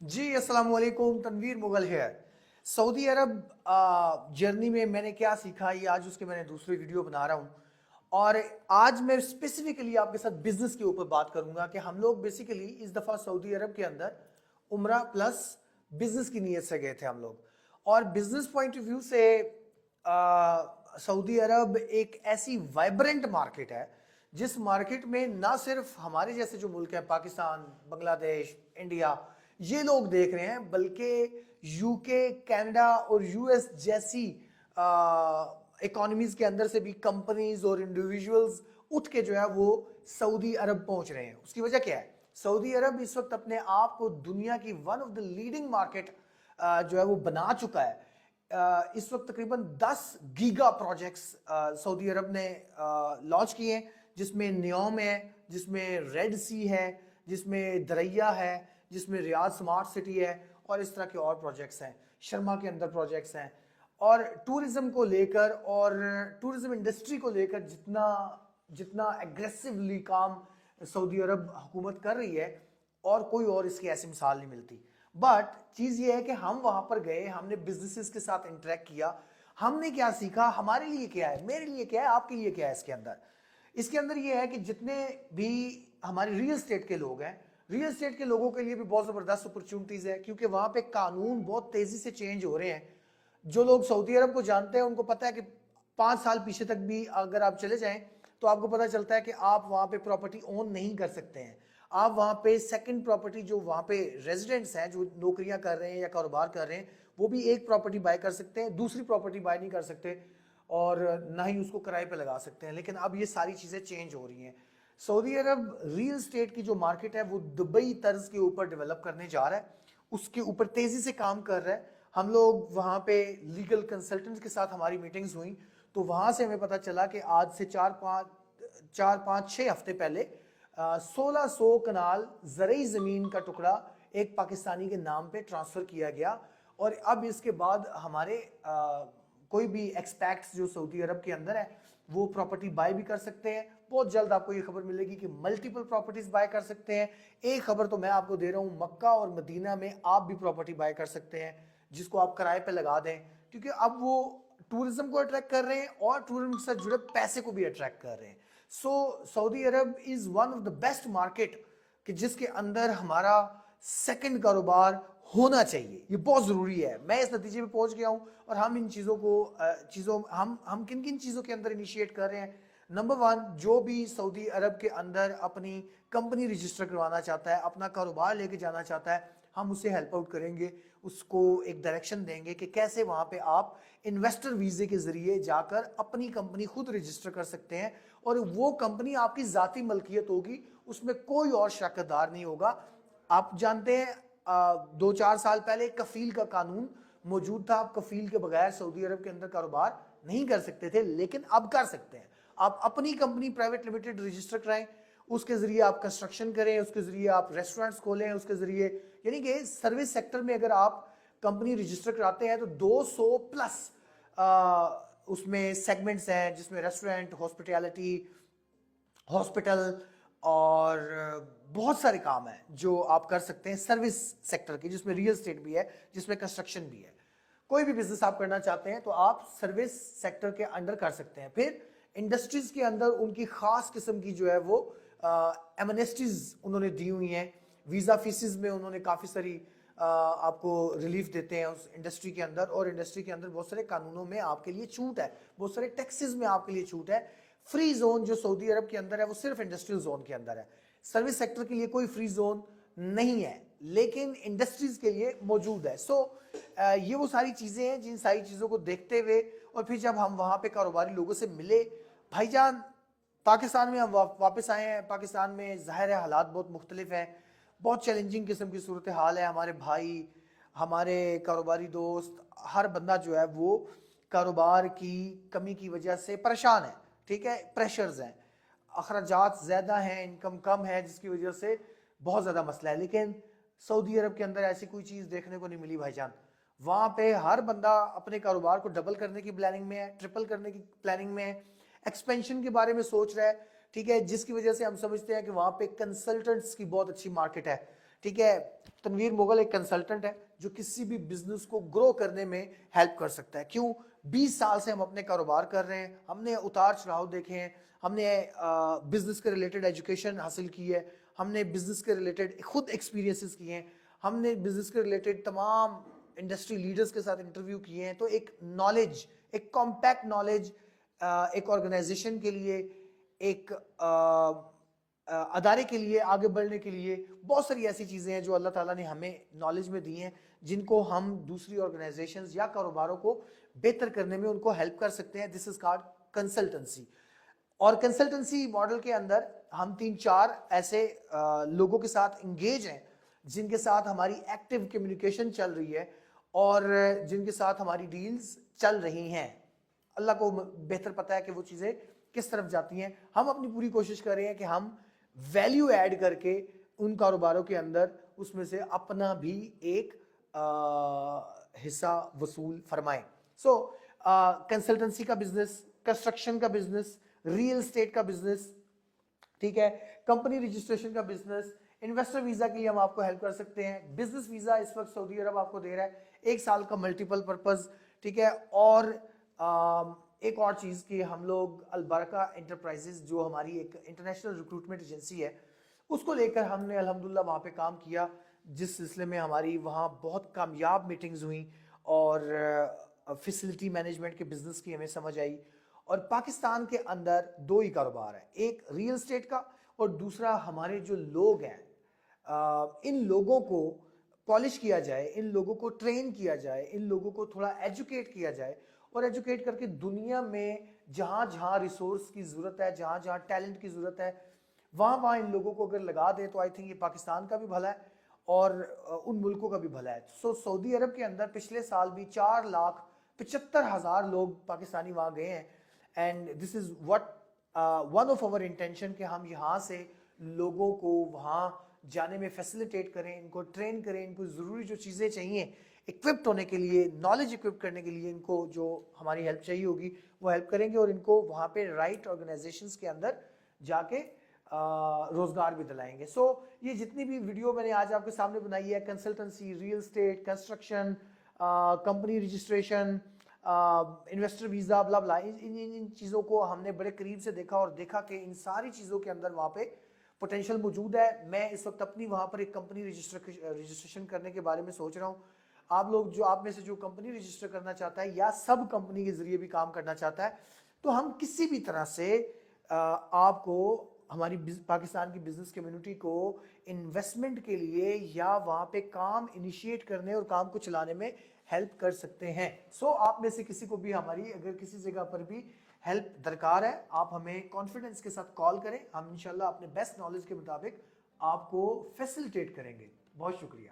जी अस्सलाम वालेकुम, तनवीर मुगल है। सऊदी अरब जर्नी में मैंने क्या सीखा, ये आज उसके मैंने दूसरी वीडियो बना रहा हूँ। और आज मैं स्पेसिफिकली आपके साथ बिजनेस के ऊपर बात करूंगा कि हम लोग बेसिकली इस दफ़ा सऊदी अरब के अंदर उम्रा प्लस बिजनेस की नीयत से गए थे हम लोग। और बिजनेस पॉइंट ऑफ व्यू से सऊदी अरब एक ऐसी वाइब्रेंट मार्केट है जिस मार्केट में ना सिर्फ हमारे जैसे जो मुल्क हैं, पाकिस्तान, बांग्लादेश, इंडिया, ये लोग देख रहे हैं, बल्कि यूके, कनाडा और यूएस जैसी इकोनॉमीज के अंदर से भी कंपनीज और इंडिविजुअल्स उठ के जो है वो सऊदी अरब पहुंच रहे हैं। उसकी वजह क्या है? सऊदी अरब इस वक्त अपने आप को दुनिया की one of the leading market जो है वो बना चुका है। इस वक्त तकरीबन 10 गीगा प्रोजेक्ट्स सऊदी अरब ने लॉन्च किए हैं, जिसमें नियोम है, जिसमें रेड सी है, जिसमें दरैया है, जिसमें रियाद स्मार्ट सिटी है, और इस तरह के और प्रोजेक्ट्स हैं। शर्मा के अंदर प्रोजेक्ट्स हैं। और टूरिज्म को लेकर और टूरिज्म इंडस्ट्री को लेकर जितना जितना एग्रेसिवली काम सऊदी अरब हुकूमत कर रही है, और कोई और इसकी ऐसी मिसाल नहीं मिलती। बट चीज़ ये है कि हम वहाँ पर गए, हमने बिजनेसेस के साथ इंटरेक्ट किया, हमने क्या सीखा, हमारे लिए क्या है, मेरे लिए क्या है, आपके लिए क्या है। इसके अंदर ये है कि जितने भी हमारे रियल स्टेट के लोग हैं, रियल स्टेट के लोगों के लिए भी बहुत ज़बरदस्त अपॉर्चुनिटीज़ है, क्योंकि वहाँ पे कानून बहुत तेज़ी से चेंज हो रहे हैं। जो लोग सऊदी अरब को जानते हैं उनको पता है कि 5 साल पीछे तक भी अगर आप चले जाएं तो आपको पता चलता है कि आप वहाँ पे प्रॉपर्टी ओन नहीं कर सकते हैं। आप वहाँ पे सेकंड प्रॉपर्टी, जो वहाँ पे रेजिडेंट्स हैं, जो नौकरियाँ कर रहे हैं या कारोबार कर रहे हैं, वो भी एक प्रॉपर्टी बाय कर सकते हैं, दूसरी प्रॉपर्टी बाय नहीं कर सकते, और ना ही उसको किराए पे लगा सकते हैं। लेकिन अब ये सारी चीज़ें चेंज हो रही हैं। सऊदी अरब रियल स्टेट की जो मार्केट है वो दुबई तर्ज के ऊपर डेवलप करने जा रहा है, उसके ऊपर तेज़ी से काम कर रहा है। हम लोग वहाँ पे लीगल कंसल्टेंट्स के साथ हमारी मीटिंग्स हुई, तो वहाँ से हमें पता चला कि आज से 4-5-6 हफ्ते पहले 1600 कनाल ज़रई ज़मीन का टुकड़ा एक पाकिस्तानी के नाम पे ट्रांसफ़र किया गया। और अब इसके बाद हमारे कोई भी एक्सपैक्ट्स जो सऊदी अरब के अंदर है वो प्रॉपर्टी बाय भी कर सकते हैं। बहुत जल्द आपको ये खबर मिलेगी कि मल्टीपल प्रॉपर्टीज बाय कर सकते हैं। एक खबर तो मैं आपको दे रहा हूँ, मक्का और मदीना में आप भी प्रॉपर्टी बाय कर सकते हैं, जिसको आप किराए पे लगा दें, क्योंकि अब वो टूरिज्म को अट्रैक्ट कर रहे हैं और टूरिज्म के साथ जुड़े पैसे को भी अट्रैक्ट कर रहे हैं। So Saudi Arab is one of the best market कि जिसके अंदर हमारा सेकंड कारोबार होना चाहिए। ये बहुत ज़रूरी है। मैं इस नतीजे पे पहुंच गया हूँ, और हम इन चीज़ों को हम किन किन चीज़ों के अंदर इनिशिएट कर रहे हैं। नंबर 1, जो भी सऊदी अरब के अंदर अपनी कंपनी रजिस्टर करवाना चाहता है, अपना कारोबार लेके जाना चाहता है, हम उसे हेल्प आउट करेंगे, उसको एक डायरेक्शन देंगे कि कैसे वहाँ पे आप इन्वेस्टर वीज़े के ज़रिए जाकर अपनी कंपनी खुद रजिस्टर कर सकते हैं, और वो कंपनी आपकी ज़ाती मलकियत होगी, उसमें कोई और शराकतदार नहीं होगा। आप जानते हैं 2-4 साल पहले कफील का कानून मौजूद था। आप कफील के बगैर सऊदी अरब के अंदर कारोबार नहीं कर सकते थे, लेकिन अब कर सकते हैं। आप अपनी कंपनी प्राइवेट लिमिटेड रजिस्टर कराएं, उसके जरिए आप कंस्ट्रक्शन करें, उसके जरिए आप रेस्टोरेंट्स खोलें, उसके जरिए, यानी कि सर्विस सेक्टर में अगर आप कंपनी रजिस्टर कराते हैं तो 200 प्लस उसमें सेगमेंट्स हैं, जिसमें रेस्टोरेंट, हॉस्पिटैलिटी, हॉस्पिटल और बहुत सारे काम हैं जो आप कर सकते हैं सर्विस सेक्टर की, जिसमें रियल स्टेट भी है, जिसमें कंस्ट्रक्शन भी है। कोई भी बिजनेस आप करना चाहते हैं तो आप सर्विस सेक्टर के अंडर कर सकते हैं। फिर इंडस्ट्रीज के अंदर उनकी खास किस्म की जो है वो एमनेस्टीज उन्होंने दी हुई हैं। वीज़ा फीसिस में उन्होंने काफ़ी सारी आपको रिलीफ देते हैं उस इंडस्ट्री के अंदर, और इंडस्ट्री के अंदर बहुत सारे कानूनों में आपके लिए छूट है, बहुत सारे टैक्सेस में आपके लिए छूट है। फ्री जोन जो सऊदी अरब के अंदर है वो सिर्फ इंडस्ट्रियल जोन के अंदर है। सर्विस सेक्टर के लिए कोई फ्री जोन नहीं है, लेकिन इंडस्ट्रीज के लिए मौजूद है। ये वो सारी चीज़ें हैं, जिन सारी चीज़ों को देखते हुए, और फिर जब हम वहाँ पे कारोबारी लोगों से मिले, भाईजान पाकिस्तान में हम वापस आए हैं। पाकिस्तान में ज़ाहिर है हालात बहुत मुख्तलिफ हैं, बहुत चैलेंजिंग किस्म की सूरत हाल है। हमारे भाई, हमारे कारोबारी दोस्त, हर बंदा जो है वो कारोबार की कमी की वजह से परेशान है, ठीक है, प्रेशर्स हैं, अखराजात ज़्यादा हैं, इनकम कम है, जिसकी वजह से बहुत ज़्यादा मसला है। लेकिन सऊदी अरब के अंदर ऐसी कोई चीज़ देखने को नहीं मिली भाईजान। वहाँ पे हर बंदा अपने कारोबार को डबल करने की प्लानिंग में है, ट्रिपल करने की प्लानिंग में है, एक्सपेंशन के बारे में सोच रहा है, ठीक है, जिसकी वजह से हम समझते हैं कि वहाँ पे कंसल्टेंट्स की बहुत अच्छी मार्केट है, ٹھیک ہے. تنویر مغل ایک کنسلٹنٹ ہے جو کسی بھی بزنس کو گرو کرنے میں ہیلپ کر سکتا ہے. کیوں؟ 20 سال سے ہم اپنے کاروبار کر رہے ہیں, ہم نے اتار چڑھاؤ دیکھے ہیں, ہم نے بزنس کے ریلیٹڈ ایجوکیشن حاصل کی ہے, ہم نے بزنس کے ریلیٹڈ خود ایکسپیرینسز کیے ہیں, ہم نے بزنس کے ریلیٹڈ تمام انڈسٹری لیڈرز کے ساتھ انٹرویو کیے ہیں. تو ایک نالج, ایک کمپیکٹ نالج ایک آرگنائزیشن کے لیے, ایک ادارے کے لیے آگے بڑھنے کے لیے بہت ساری ایسی چیزیں ہیں جو اللہ تعالیٰ نے ہمیں نالج میں دی ہیں, جن کو ہم دوسری آرگنائزیشنز یا کاروباروں کو بہتر کرنے میں ان کو ہیلپ کر سکتے ہیں. دس از کالڈ کنسلٹنسی. اور کنسلٹنسی ماڈل کے اندر ہم 3-4 ایسے لوگوں کے ساتھ انگیج ہیں جن کے ساتھ ہماری ایکٹیو کمیونیکیشن چل رہی ہے اور جن کے ساتھ ہماری ڈیلز چل رہی ہیں. اللہ کو بہتر پتا ہے کہ وہ چیزیں کس طرف جاتی ہیں. ہم اپنی پوری کوشش کر رہے ہیں کہ ہم ویلیو ایڈ کر کے ان کاروباروں کے اندر اس میں سے اپنا بھی ایک حصہ وصول فرمائیں. سو کنسلٹنسی کا بزنس, کنسٹرکشن کا بزنس, ریئل اسٹیٹ کا بزنس, ٹھیک ہے, کمپنی رجسٹریشن کا بزنس, انویسٹر ویزا کے لیے ہم آپ کو ہیلپ کر سکتے ہیں. بزنس ویزا اس وقت سعودی عرب آپ کو دے رہا ہے 1 سال کا ملٹیپل پرپز, ٹھیک ہے. اور ایک اور چیز کہ ہم لوگ البرکہ انٹرپرائزز جو ہماری ایک انٹرنیشنل ریکروٹمنٹ ایجنسی ہے, اس کو لے کر ہم نے الحمدللہ وہاں پہ کام کیا, جس سلسلے میں ہماری وہاں بہت کامیاب میٹنگز ہوئیں اور فیسلٹی مینجمنٹ کے بزنس کی ہمیں سمجھ آئی. اور پاکستان کے اندر 2 ہی کاروبار ہیں, ایک ریئل اسٹیٹ کا اور دوسرا ہمارے جو لوگ ہیں, ان لوگوں کو پالش کیا جائے, ان لوگوں کو ٹرین کیا جائے, ان لوگوں کو تھوڑا ایجوکیٹ کیا جائے, اور ایجوکیٹ کر کے دنیا میں جہاں جہاں ریسورس کی ضرورت ہے, جہاں جہاں ٹیلنٹ کی ضرورت ہے, وہاں ان لوگوں کو اگر لگا دیں تو آئی تھنک یہ پاکستان کا بھی بھلا ہے اور ان ملکوں کا بھی بھلا ہے. سعودی عرب کے اندر پچھلے سال بھی 4,75,000 لوگ پاکستانی وہاں گئے ہیں. And this is what one of over intention کہ ہم یہاں سے لوگوں کو وہاں جانے میں فیسیلیٹیٹ کریں, ان کو ٹرین کریں, ان کو ضروری جو چیزیں چاہیے اکوپڈ ہونے کے لیے, نالج اکوپ کرنے کے لیے, ان کو جو ہماری ہیلپ چاہیے ہوگی وہ ہیلپ کریں گے, اور ان کو وہاں پہ رائٹ آرگنائزیشنز کے اندر جا کے روزگار بھی دلائیں گے. سو یہ جتنی بھی ویڈیو میں نے آج آپ کے سامنے بنائی ہے, consultancy, real estate, construction, company registration, investor visa, بلا بلا, ان چیزوں کو ہم نے بڑے قریب سے دیکھا اور دیکھا کہ ان ساری چیزوں کے اندر وہاں پہ پوٹینشیل موجود ہے. میں اس وقت اپنی وہاں پر ایک کمپنی رجسٹریشن کرنے کے بارے میں سوچ رہا ہوں. آپ لوگ جو آپ میں سے جو کمپنی رجسٹر کرنا چاہتا ہے یا سب کمپنی کے ذریعے بھی کام کرنا چاہتا ہے, تو ہم کسی بھی طرح سے آپ کو, ہماری پاکستان کی بزنس کمیونٹی کو انویسٹمنٹ کے لیے یا وہاں پہ کام انیشیٹ کرنے اور کام کو چلانے میں ہیلپ کر سکتے ہیں. سو آپ میں سے کسی کو بھی ہماری اگر کسی جگہ پر بھی ہیلپ درکار ہے, آپ ہمیں کانفیڈنس کے ساتھ کال کریں, ہم انشاءاللہ اپنے بیسٹ نالج کے مطابق آپ کو فیسیلیٹیٹ کریں گے. بہت شکریہ.